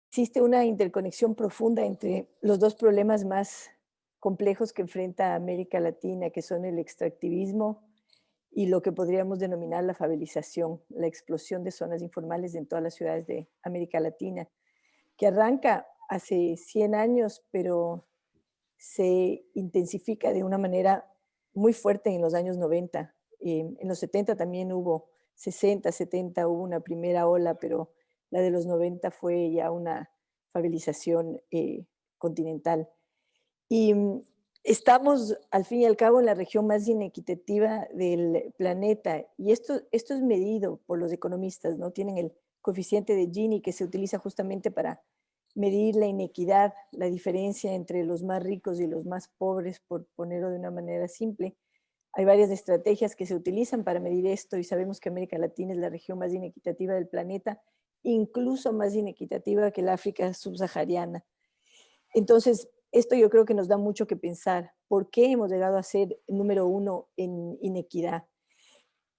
existe una interconexión profunda entre los dos problemas más complejos que enfrenta América Latina, que son el extractivismo y lo que podríamos denominar la favelización, la explosión de zonas informales en todas las ciudades de América Latina, que arranca hace 100 años, pero se intensifica de una manera muy fuerte en los años 90. En los 70 también hubo, 60, 70 hubo una primera ola, pero la de los 90 fue ya una favelización continental. Y estamos, al fin y al cabo, en la región más inequitativa del planeta. Y esto es medido por los economistas, ¿no? Tienen el coeficiente de Gini que se utiliza justamente para medir la inequidad, la diferencia entre los más ricos y los más pobres, por ponerlo de una manera simple. Hay varias estrategias que se utilizan para medir esto y sabemos que América Latina es la región más inequitativa del planeta, incluso más inequitativa que el África subsahariana. Entonces, esto yo creo que nos da mucho que pensar. ¿Por qué hemos llegado a ser número uno en inequidad?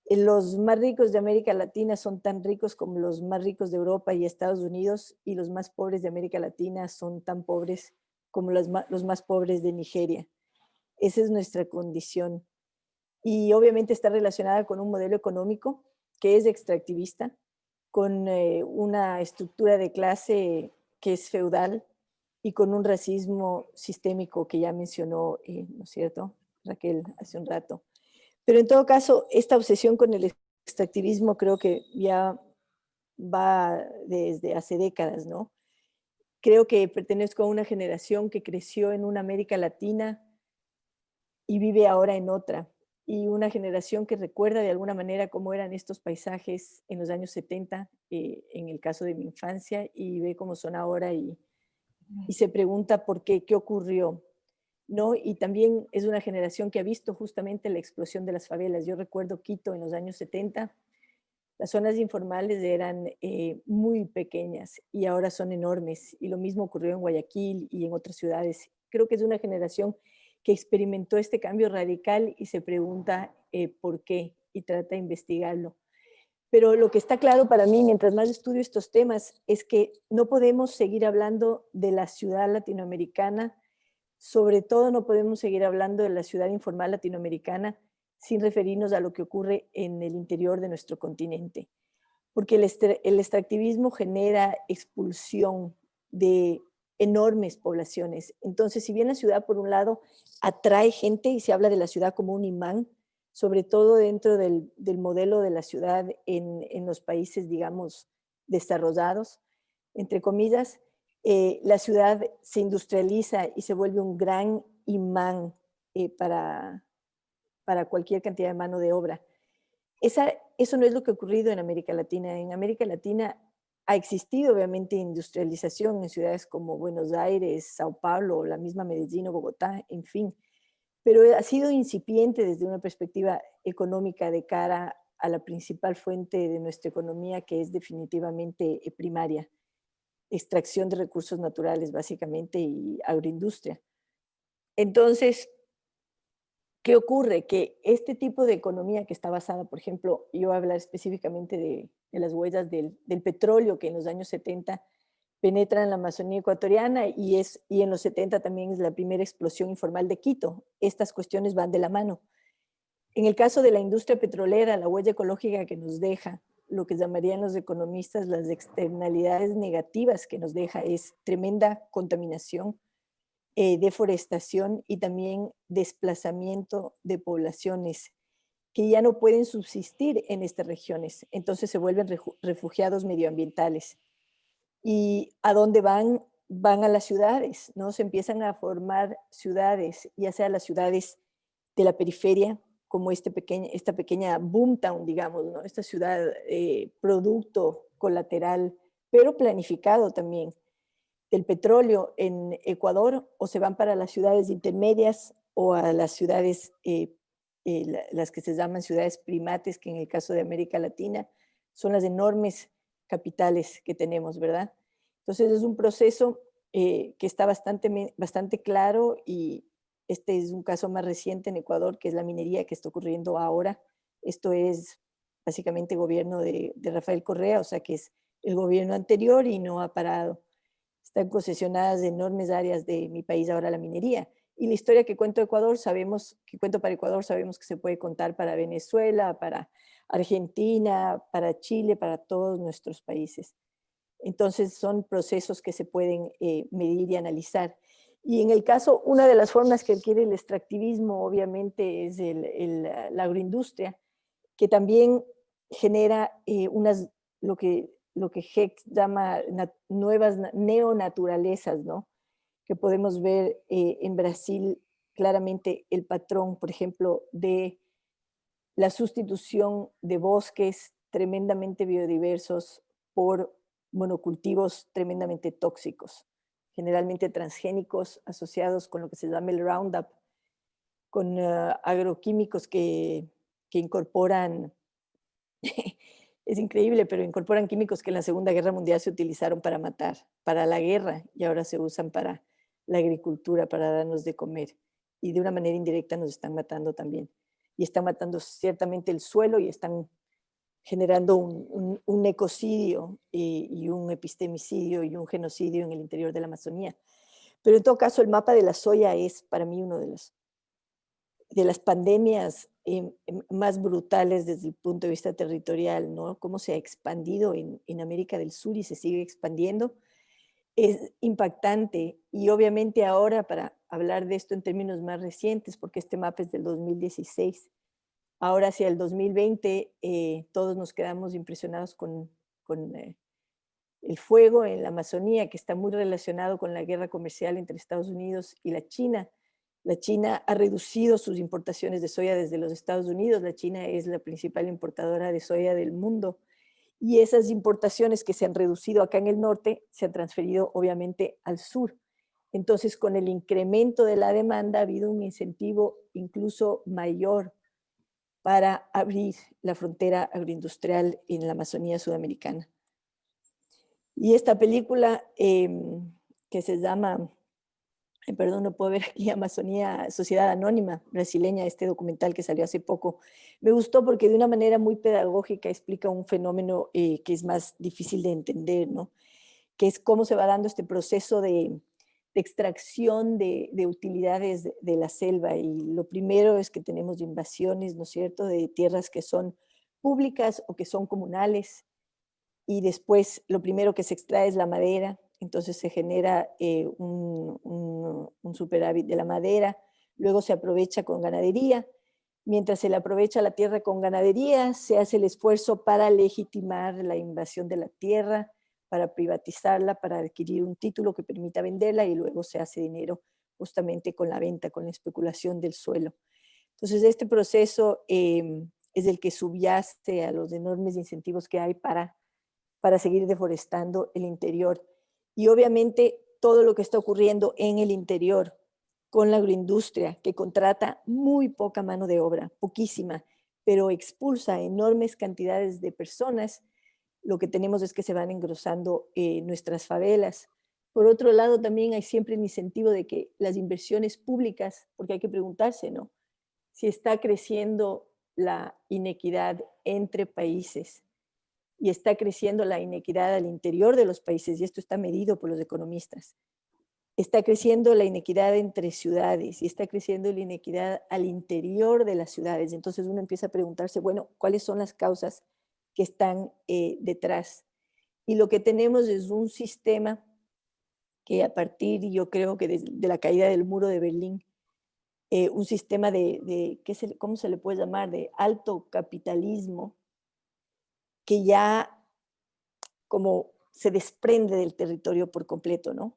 Los más ricos de América Latina son tan ricos como los más ricos de Europa y Estados Unidos, y los más pobres de América Latina son tan pobres como los más pobres de Nigeria. Esa es nuestra condición. Y obviamente está relacionada con un modelo económico que es extractivista, con una estructura de clase que es feudal y con un racismo sistémico que ya mencionó, ¿no es cierto?, Raquel, hace un rato. Pero en todo caso, esta obsesión con el extractivismo creo que ya va desde hace décadas, ¿no? Creo que pertenezco a una generación que creció en una América Latina y vive ahora en otra, y una generación que recuerda de alguna manera cómo eran estos paisajes en los años 70, en el caso de mi infancia, y ve cómo son ahora y se pregunta por qué, qué ocurrió, ¿no? Y también es una generación que ha visto justamente la explosión de las favelas. Yo recuerdo Quito en los años 70, las zonas informales eran muy pequeñas y ahora son enormes. Y lo mismo ocurrió en Guayaquil y en otras ciudades. Creo que es una generación que experimentó este cambio radical y se pregunta por qué y trata de investigarlo. Pero lo que está claro para mí, mientras más estudio estos temas, es que no podemos seguir hablando de la ciudad latinoamericana, sobre todo no podemos seguir hablando de la ciudad informal latinoamericana sin referirnos a lo que ocurre en el interior de nuestro continente, porque el extractivismo genera expulsión de enormes poblaciones. Entonces, si bien la ciudad, por un lado, atrae gente y se habla de la ciudad como un imán, sobre todo dentro del modelo de la ciudad en los países, digamos, desarrollados, entre comillas, la ciudad se industrializa y se vuelve un gran imán para cualquier cantidad de mano de obra. Eso no es lo que ha ocurrido en América Latina. En América Latina ha existido obviamente industrialización en ciudades como Buenos Aires, Sao Paulo, la misma Medellín o Bogotá, en fin, pero ha sido incipiente desde una perspectiva económica de cara a la principal fuente de nuestra economía, que es definitivamente primaria, extracción de recursos naturales básicamente y agroindustria. Entonces, ¿qué ocurre? Que este tipo de economía que está basada, por ejemplo, yo voy a hablar específicamente de las huellas del petróleo que en los años 70 penetra en la Amazonía ecuatoriana y en los 70 también es la primera explosión informal de Quito. Estas cuestiones van de la mano. En el caso de la industria petrolera, la huella ecológica que nos deja, lo que llamarían los economistas las externalidades negativas que nos deja es tremenda contaminación, deforestación y también desplazamiento de poblaciones que ya no pueden subsistir en estas regiones. Entonces se vuelven refugiados medioambientales. ¿Y a dónde van? Van a las ciudades, ¿no? Se empiezan a formar ciudades, ya sea las ciudades de la periferia, como esta pequeña boomtown, digamos, ¿no? Esta ciudad producto colateral, pero planificado también, del petróleo en Ecuador, o se van para las ciudades intermedias o a las ciudades, las que se llaman ciudades primates, que en el caso de América Latina son las enormes capitales que tenemos, ¿verdad? Entonces es un proceso que está bastante claro, y este es un caso más reciente en Ecuador, que es la minería que está ocurriendo ahora. Esto es básicamente gobierno de Rafael Correa, o sea que es el gobierno anterior y no ha parado. están concesionadas enormes áreas de mi país ahora la minería. Y la historia que cuento de Ecuador, que cuento para Ecuador, sabemos que se puede contar para Venezuela, para Argentina, para Chile, para todos nuestros países. Entonces son procesos que se pueden medir y analizar. Y en el caso, una de las formas que adquiere el extractivismo, obviamente, es la agroindustria, que también genera lo que Heck llama nuevas neonaturalezas, ¿no? Que podemos ver en Brasil claramente el patrón, por ejemplo, de la sustitución de bosques tremendamente biodiversos por monocultivos tremendamente tóxicos, generalmente transgénicos asociados con lo que se llama el Roundup, con agroquímicos que incorporan, es increíble, pero incorporan químicos que en la Segunda Guerra Mundial se utilizaron para matar, para la guerra, y ahora se usan para la agricultura, para darnos de comer. Y de una manera indirecta nos están matando también. Y están matando ciertamente el suelo y están generando un ecocidio y un epistemicidio y un genocidio en el interior de la Amazonía. Pero en todo caso, el mapa de la soya es para mí uno de las pandemias más brutales desde el punto de vista territorial, ¿no? Cómo se ha expandido en América del Sur y se sigue expandiendo. Es impactante y obviamente ahora para hablar de esto en términos más recientes, porque este mapa es del 2016, ahora hacia el 2020 todos nos quedamos impresionados con el fuego en la Amazonía, que está muy relacionado con la guerra comercial entre Estados Unidos y la China. La China ha reducido sus importaciones de soya desde los Estados Unidos. La China es la principal importadora de soya del mundo. Y esas importaciones que se han reducido acá en el norte se han transferido obviamente al sur. Entonces, con el incremento de la demanda ha habido un incentivo incluso mayor para abrir la frontera agroindustrial en la Amazonía sudamericana. Y esta película que se llama, perdón, no puedo ver aquí, Amazonía, Sociedad Anónima brasileña, este documental que salió hace poco, me gustó porque de una manera muy pedagógica explica un fenómeno que es más difícil de entender, ¿no? Que es cómo se va dando este proceso de extracción de utilidades de la selva. Y lo primero es que tenemos invasiones, ¿no es cierto?, de tierras que son públicas o que son comunales, y después lo primero que se extrae es la madera, entonces se genera un superávit de la madera, luego se aprovecha con ganadería, mientras se le aprovecha la tierra con ganadería, se hace el esfuerzo para legitimar la invasión de la tierra, para privatizarla, para adquirir un título que permita venderla y luego se hace dinero justamente con la venta, con la especulación del suelo. Entonces este proceso es el que subyace a los enormes incentivos que hay para seguir deforestando el interior. Y obviamente todo lo que está ocurriendo en el interior con la agroindustria, que contrata muy poca mano de obra, poquísima, pero expulsa enormes cantidades de personas, lo que tenemos es que se van engrosando nuestras favelas. Por otro lado, también hay siempre el incentivo de que las inversiones públicas, porque hay que preguntarse, ¿no?, si está creciendo la inequidad entre países y está creciendo la inequidad al interior de los países, y esto está medido por los economistas. Está creciendo la inequidad entre ciudades y está creciendo la inequidad al interior de las ciudades. Entonces uno empieza a preguntarse, bueno, ¿cuáles son las causas que están detrás? Y lo que tenemos es un sistema que a partir, yo creo que de la caída del muro de Berlín, un sistema ¿cómo se le puede llamar? De alto capitalismo, que ya como se desprende del territorio por completo, ¿no?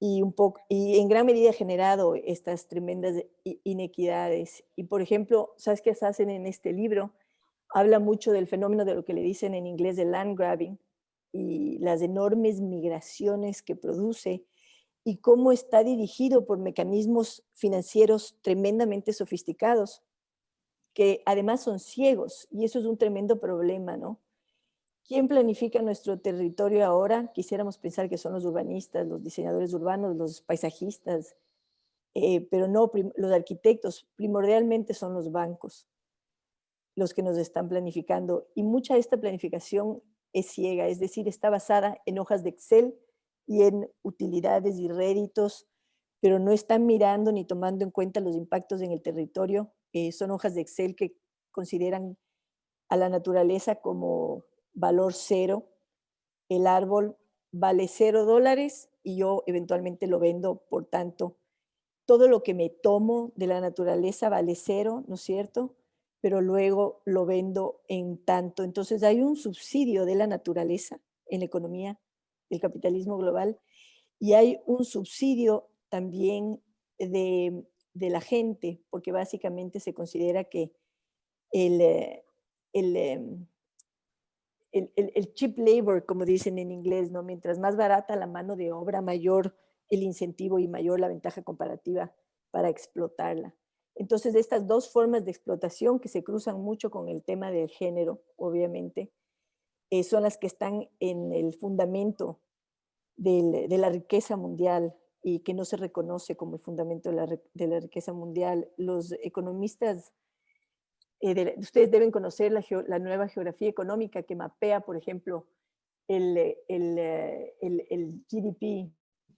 Y en gran medida ha generado estas tremendas inequidades. Y por ejemplo, ¿sabes qué se hacen en este libro? Habla mucho del fenómeno de lo que le dicen en inglés de land grabbing y las enormes migraciones que produce y cómo está dirigido por mecanismos financieros tremendamente sofisticados, que además son ciegos, y eso es un tremendo problema, ¿no? ¿Quién planifica nuestro territorio ahora? Quisiéramos pensar que son los urbanistas, los diseñadores urbanos, los paisajistas, pero no, los arquitectos primordialmente son los bancos los que nos están planificando. Y mucha de esta planificación es ciega, es decir, está basada en hojas de Excel y en utilidades y réditos, pero no están mirando ni tomando en cuenta los impactos en el territorio. Son hojas de Excel que consideran a la naturaleza como valor cero. El árbol vale $0 y yo eventualmente lo vendo, por tanto, todo lo que me tomo de la naturaleza vale cero, ¿no es cierto? Pero luego lo vendo en tanto. Entonces hay un subsidio de la naturaleza en la economía del capitalismo global y hay un subsidio también de la gente, porque básicamente se considera que el, el, el cheap labor, como dicen en inglés, ¿no? Mientras más barata la mano de obra, mayor el incentivo y mayor la ventaja comparativa para explotarla. Entonces, estas dos formas de explotación que se cruzan mucho con el tema del género, obviamente, son las que están en el fundamento de la riqueza mundial y que no se reconoce como el fundamento de la riqueza mundial. Los economistas ustedes deben conocer la nueva geografía económica que mapea, por ejemplo, el GDP.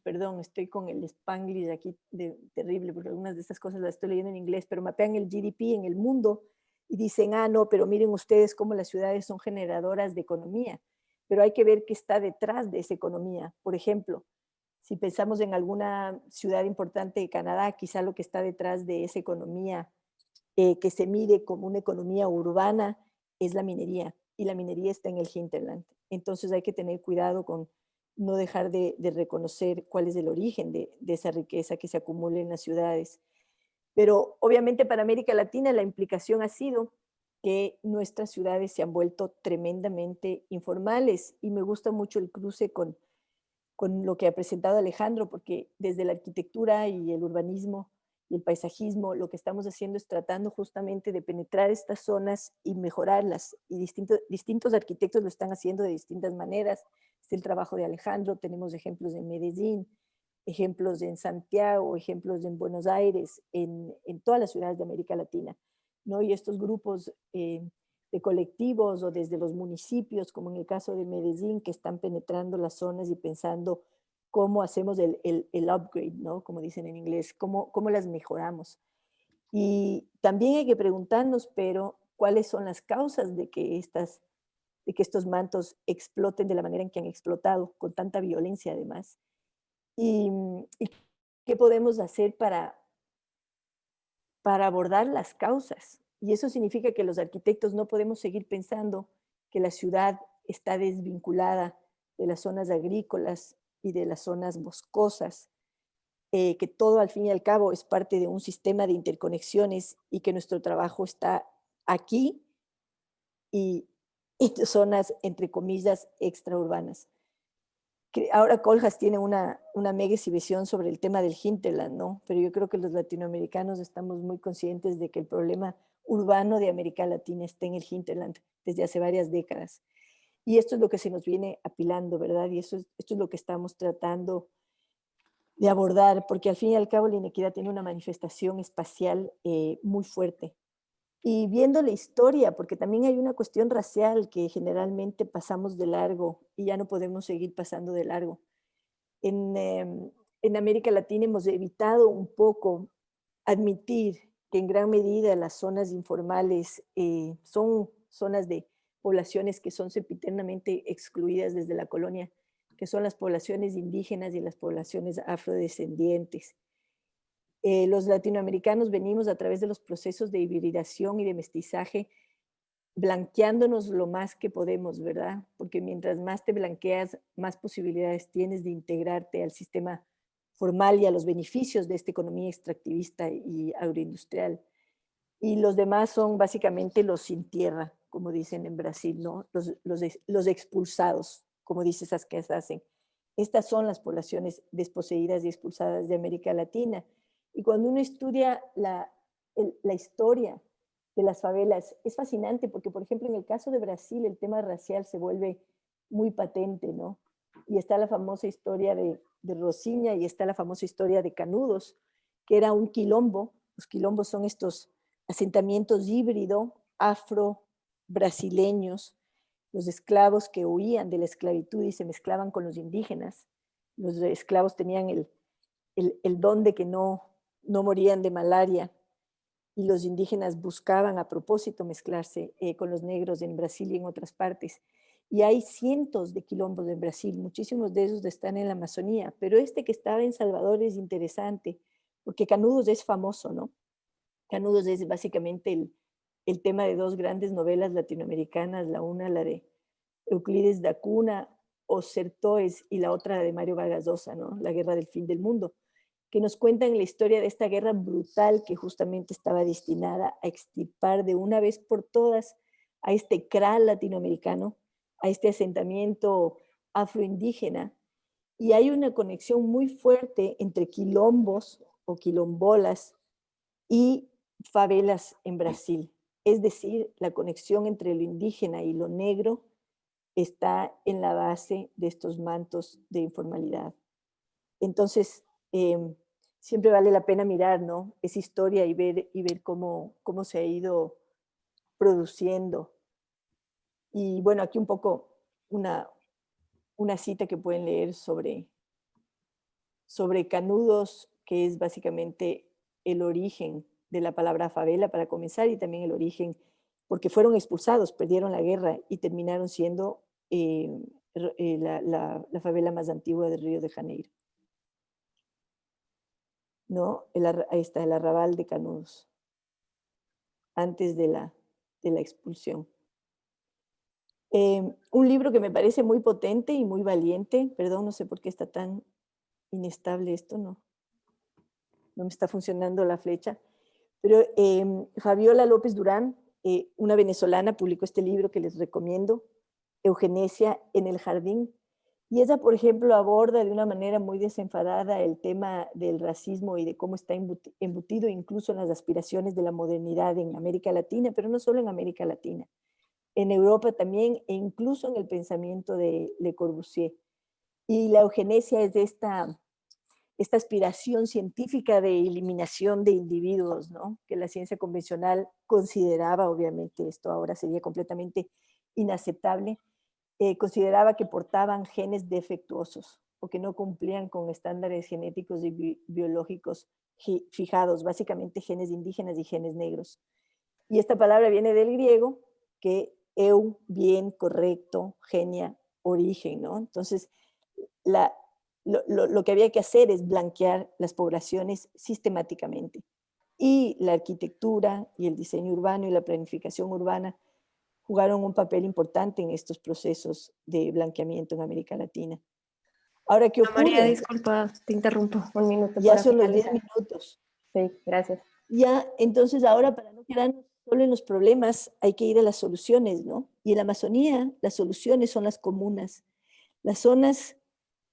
Perdón, estoy con el Spanglish aquí terrible, porque algunas de estas cosas las estoy leyendo en inglés, pero mapean el GDP en el mundo y dicen, no, pero miren ustedes cómo las ciudades son generadoras de economía, pero hay que ver qué está detrás de esa economía. Por ejemplo, si pensamos en alguna ciudad importante de Canadá, quizá lo que está detrás de esa economía que se mide como una economía urbana es la minería, y la minería está en el hinterland. Entonces hay que tener cuidado con no dejar de reconocer cuál es el origen de esa riqueza que se acumula en las ciudades. Pero obviamente para América Latina la implicación ha sido que nuestras ciudades se han vuelto tremendamente informales, y me gusta mucho el cruce con lo que ha presentado Alejandro, porque desde la arquitectura y el urbanismo y el paisajismo, lo que estamos haciendo es tratando justamente de penetrar estas zonas y mejorarlas. Y distintos arquitectos lo están haciendo de distintas maneras. Está el trabajo de Alejandro, tenemos ejemplos en Medellín, ejemplos en Santiago, ejemplos en Buenos Aires, en todas las ciudades de América Latina, ¿no? Y estos grupos de colectivos o desde los municipios, como en el caso de Medellín, que están penetrando las zonas y pensando cómo hacemos el upgrade, ¿no? Como dicen en inglés, cómo las mejoramos. Y también hay que preguntarnos, pero, ¿cuáles son las causas de que estos mantos exploten de la manera en que han explotado, con tanta violencia además? Y qué podemos hacer para abordar las causas. Y eso significa que los arquitectos no podemos seguir pensando que la ciudad está desvinculada de las zonas agrícolas y de las zonas boscosas, que todo al fin y al cabo es parte de un sistema de interconexiones y que nuestro trabajo está aquí y en zonas, entre comillas, extraurbanas. Ahora Coljas tiene una mega exhibición sobre el tema del hinterland, ¿no? Pero yo creo que los latinoamericanos estamos muy conscientes de que el problema urbano de América Latina está en el hinterland desde hace varias décadas. Y esto es lo que se nos viene apilando, ¿verdad? Y esto es lo que estamos tratando de abordar, porque al fin y al cabo la inequidad tiene una manifestación espacial muy fuerte. Y viendo la historia, porque también hay una cuestión racial que generalmente pasamos de largo y ya no podemos seguir pasando de largo. En América Latina hemos evitado un poco admitir que en gran medida las zonas informales son zonas de poblaciones que son sempiternamente excluidas desde la colonia, que son las poblaciones indígenas y las poblaciones afrodescendientes. Los latinoamericanos venimos a través de los procesos de hibridación y de mestizaje blanqueándonos lo más que podemos, ¿verdad? Porque mientras más te blanqueas, más posibilidades tienes de integrarte al sistema formal y a los beneficios de esta economía extractivista y agroindustrial. Y los demás son básicamente los sin tierra, como dicen en Brasil, ¿no? Los expulsados, como dice esas que hacen. Estas son las poblaciones desposeídas y expulsadas de América Latina. Y cuando uno estudia la historia de las favelas, es fascinante porque, por ejemplo, en el caso de Brasil, el tema racial se vuelve muy patente, ¿no? Y está la famosa historia de Rocinha y está la famosa historia de Canudos, que era un quilombo. Los quilombos son estos asentamientos híbridos afro-brasileños, los esclavos que huían de la esclavitud y se mezclaban con los indígenas. los esclavos tenían el don de que no morían de malaria, y los indígenas buscaban a propósito mezclarse con los negros en Brasil y en otras partes. Y hay cientos de quilombos en Brasil, muchísimos de esos están en la Amazonía, pero este que estaba en Salvador es interesante, porque Canudos es famoso, ¿no? Canudos es básicamente el tema de dos grandes novelas latinoamericanas, la una la de Euclides da Cunha o Certóes y la otra de Mario Vargas Llosa, ¿no? La guerra del fin del mundo, que nos cuentan la historia de esta guerra brutal que justamente estaba destinada a extirpar de una vez por todas a este CRAL latinoamericano, a este asentamiento afroindígena. Y hay una conexión muy fuerte entre quilombos o quilombolas y favelas en Brasil. Es decir, la conexión entre lo indígena y lo negro está en la base de estos mantos de informalidad. Entonces, siempre vale la pena mirar, ¿no? Esa historia y ver cómo se ha ido produciendo. Y bueno, aquí un poco una cita que pueden leer sobre Canudos, que es básicamente el origen de la palabra favela para comenzar y también el origen, porque fueron expulsados, perdieron la guerra y terminaron siendo la favela más antigua de Río de Janeiro, ¿no? Ahí está, el arrabal de Canudos, antes de la expulsión. Un libro que me parece muy potente y muy valiente, perdón, no sé por qué está tan inestable esto, no me está funcionando la flecha, pero Fabiola López Durán, una venezolana, publicó este libro que les recomiendo, Eugenesia en el jardín, y ella, por ejemplo, aborda de una manera muy desenfadada el tema del racismo y de cómo está embutido incluso en las aspiraciones de la modernidad en América Latina, pero no solo en América Latina, en Europa también, e incluso en el pensamiento de Le Corbusier. Y la eugenesia es de esta aspiración científica de eliminación de individuos, ¿no? Que la ciencia convencional consideraba, obviamente esto ahora sería completamente inaceptable, consideraba que portaban genes defectuosos o que no cumplían con estándares genéticos y biológicos fijados, básicamente genes indígenas y genes negros. Y esta palabra viene del griego, que bien, correcto, genia, origen, ¿no? Entonces, lo que había que hacer es blanquear las poblaciones sistemáticamente. Y la arquitectura y el diseño urbano y la planificación urbana jugaron un papel importante en estos procesos de blanqueamiento en América Latina. Ahora, ¿qué María, ocurre? disculpa, te interrumpo un minuto Ya para son los 10 finalizar. minutos. Sí, gracias. Ya, entonces ahora para no quedarnos solo en los problemas, hay que ir a las soluciones, ¿no? Y en la Amazonía, las soluciones son las comunas. Las zonas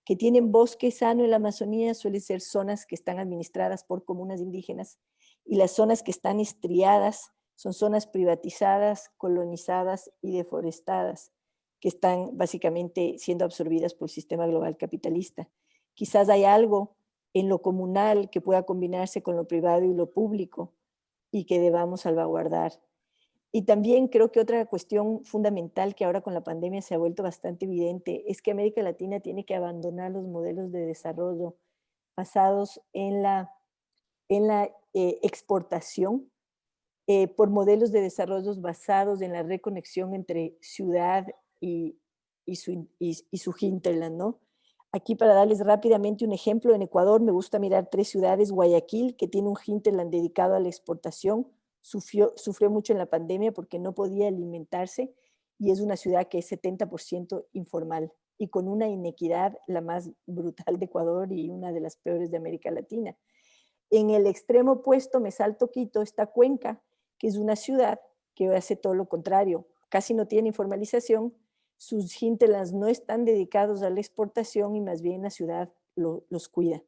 que tienen bosque sano en la Amazonía suelen ser zonas que están administradas por comunas indígenas, y las zonas que están estriadas son zonas privatizadas, colonizadas y deforestadas, que están básicamente siendo absorbidas por el sistema global capitalista. Quizás hay algo en lo comunal que pueda combinarse con lo privado y lo público y que debamos salvaguardar. Y también creo que otra cuestión fundamental que ahora con la pandemia se ha vuelto bastante evidente es que América Latina tiene que abandonar los modelos de desarrollo basados en la exportación por modelos de desarrollo basados en la reconexión entre ciudad y su hinterland, ¿no? Aquí para darles rápidamente un ejemplo, en Ecuador me gusta mirar 3 ciudades: Guayaquil, que tiene un hinterland dedicado a la exportación, sufrió mucho en la pandemia porque no podía alimentarse, y es una ciudad que es 70% informal y con una inequidad la más brutal de Ecuador y una de las peores de América Latina. En el extremo opuesto, me salto Quito, está Cuenca, que es una ciudad que hace todo lo contrario, casi no tiene informalización, sus hinterlands no están dedicados a la exportación y más bien la ciudad los cuida.